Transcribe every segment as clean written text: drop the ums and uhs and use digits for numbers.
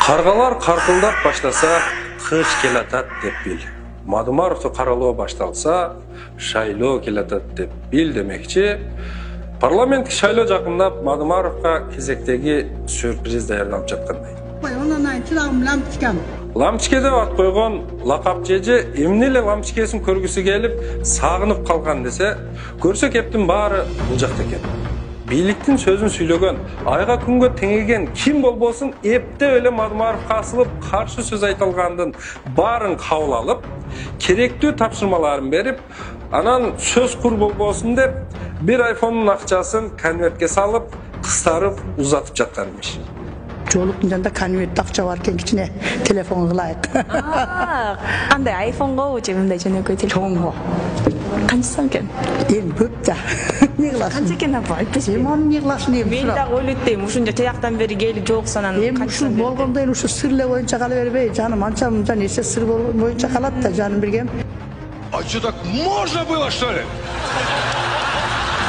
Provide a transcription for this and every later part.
Каргалар каркылдап баштаса, кыш келатат деп бил. Мадумаровду каралоо башталса, шайлоо келатат деп бил демекчи. Парламент шайлоо жакындап, Мадумаровго кезектеги сюрприз даярдалып жаткандай. Ламчке деп ат койгон лакап жеже эмне эле ламчкесин көргүсү келип, сагынып калган десе, көрсө кептин баары бул жакта экен. Бийликтин сөзүн сүйлөгөн, айга күнгө теңеген ким болбосун эптеп эле Мадумаровго асылып, каршы сөз айтылгандын баарын кабыл алып, керектүү тапшырмаларын берип, анан сөз кур болбосун деп, бир айфонун акчасын конвертке салып, кыстарып узатып жаткан имиш. Жолуктун жанында конверт акча бар экен, кичине телефон кылайык. Кандай айфонго же мындай жөнөкөй телефон? Чоңго. Канча сом экен? Эми көп да. Не кыласың? Канча экен апа, айтпайсың? Эми аны не кыласың эми? Мен дагы ойлойт дейм, ушунча тияктан бери келип жокса анан эми ушул болгондо ушу сыр эле боюнча кала бербей, жаным анча мынча нерсе сыр боюнча калат да, жаным биргем. А что, так можно было, что ли?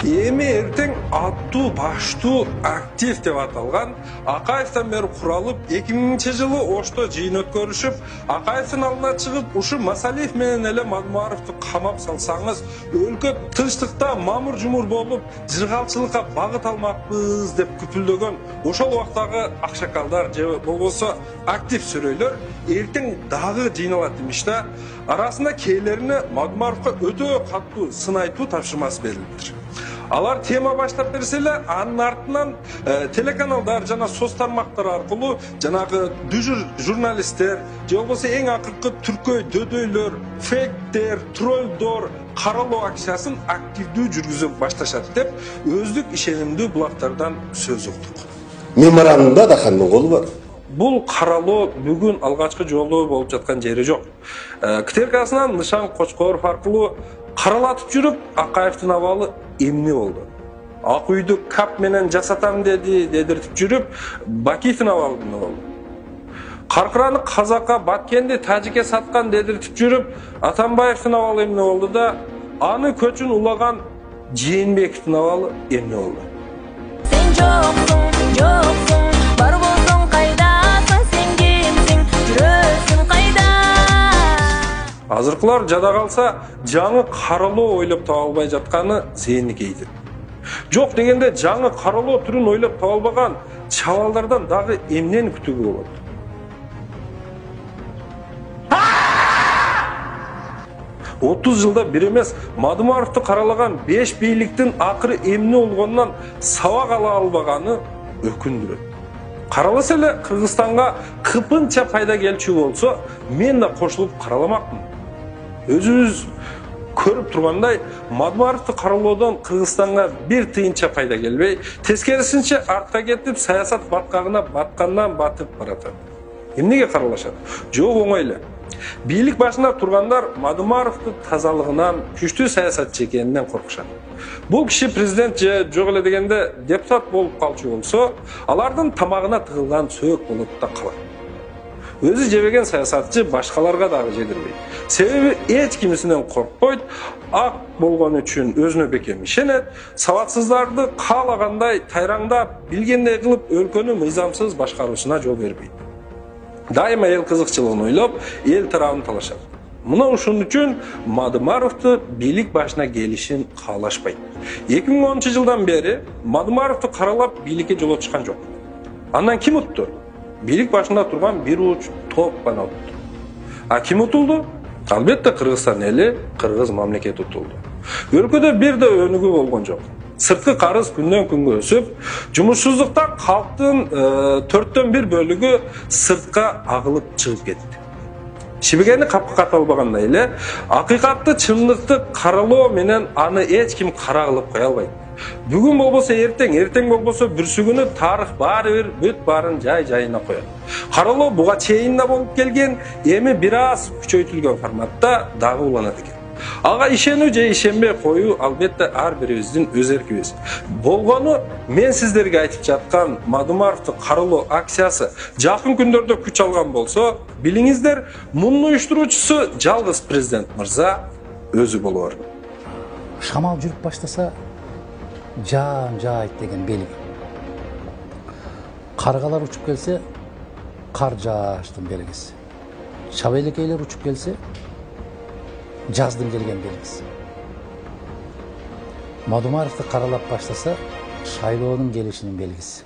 Эми эртең аттуу баштуу актив деп аталган Акаевден бери куралып 2000-жылы Ошто жыйын өткөрүшүп, Акаевдин алдына чыгып, ушу Масалиев менен эле Мадумаровду камап салсаңыз, өлкө тынчтыкта мамыр-жумур болуп, жыргалчылыкка багыт алмакпыз деп күпүлдөгөн ошол убактагы акчакалдар же болбосо актив сүрөйлөр эртең дагы жыйналат имиш да. Арасында кээлерине Мадумаровго өтө катуу сын айтуу тапшырмасы берилиптир. Алар тема баштап берсе эле, анын артынан телеканалдар жана соц тармактар аркылуу жанагы дүжүр журналисттер, же болбосо эң акыркы түркөй дөдөйлөр, фейктер, троллдор каралоо акциясын активдүү жүргүзө башташат деп өздүк ишенимдүү булактардан сөз уктук. Меморандумда да кандай колу бар? Бул каралоо бүгүн алгачкы жолу болуп жаткан жери жок. КТРКсынан Нышан Кочкоров аркылуу каралатып жүрүп, Акаевдин абалы эмне болду? Ак үйдү кап менен жасатам дедиртип жүрүп, Бакиевдин абалы эмне болду? Каркыраны Казакка, Баткенди Тажикке саткан дедиртип жүрүп, Атамбаевдин абалы эмне болду да, аны көчүн улаган Жээнбековдин абалы эмне болду? Сен жоксуң, бар болсоң кайдасың, сен кимсиң, жүрөсүң кайда? Азыркылар жада калса, жаңы каралоо ойлоп таба албай жатканы Зээникейдир. Жок дегенде жаңы каралоо түрүн ойлоп таба албаган чабалдардан дагы эмнени күтүүгө болот? Отуз жылда бир эмес Мадумаровду каралаган 5 бийликтин акыры эмне болгонунан сабак ала албаганы өкүндүрөт. Караласа эле Кыргызстанга кыпынча пайда келчү болсо, мен да кошулуп караламакмын. Өзүбүз көрүп тургандай, Мадумаровду каралоодон Кыргызстанга бир тыйынча пайда келбей, тескерисинче артка кетип, саясат баткагына баткандан батып баратат. Эмнеге каралашат? Жок, оңой эле. Бийлик башында тургандар Мадумаровду тазалыгынан, күчтүү саясатчы экенинен коркушат. Бул киши президент же жок эле дегенде депутат болуп калчу болсо, алардын тамагына тыгылган сөөк болуп да калат. Өзү жебеген саясатчы башкаларга дагы жедирбейт. Себеби эч кимисинен коркпойт, ак болгон үчүн өзүнө бекем ишенет, сабатсыздарды каалагандай тайраңдап, билгендей кылып өлкөнү мыйзамсыз башкаруусуна жол бербейт. Дайыма эл кызыкчылыгын ойлоп, эл тарабын талашат. Мына ушун үчүн Мадумаровду бийлик башына келишин каалашпайт. 2010-жылдан бери Мадумаровду каралап бийликке жолотушкан жок. Андан ким утту? Бийлик башында турган бир уч топ гана утту. А ким утулду? Албетте Кыргызстан эли, Кыргыз мамлекети утулду. Өлкөдө бир да өнүгүү болгон жок. Сырткы карыз күндөн күнгө өсүп, жумушсуздуктан калктын 4төн 1 бөлүгү сыртка агылып чыгып кетти. Шибигени капка ката албагандай эле, акыйкатты, чындыкты каралоо менен аны эч ким кара кылып кое албайт. Бүгүн болбосо эртең болбосо бүрсүгүнү тарых баары бир бүт баарын жай-жайына коет. Каралоо буга чейин да болуп келген, эми бир аз күчөйтүлгөн форматта дагы уланат экен. Ага ишенүү же ишенбей коюу албетте ар бирибиздин өз эркибиз. Болгону мен сиздерге айтып жаткан Мадумаровду каралоо акциясы жакын күндөрдө күч алган болсо, билиңиздер, мунун уюштуруучусу жалгыз президент мырза өзү болор. Шамал жүрүп баштаса, жаайт деген белги. Каргалар учуп келсе, kar жааштын белгisi. Çabelekeyler uçup gelse жаздын келген белгisi. Madumarov'tu karalap başlasa Şayloğlu'nun gelişinin belgisi.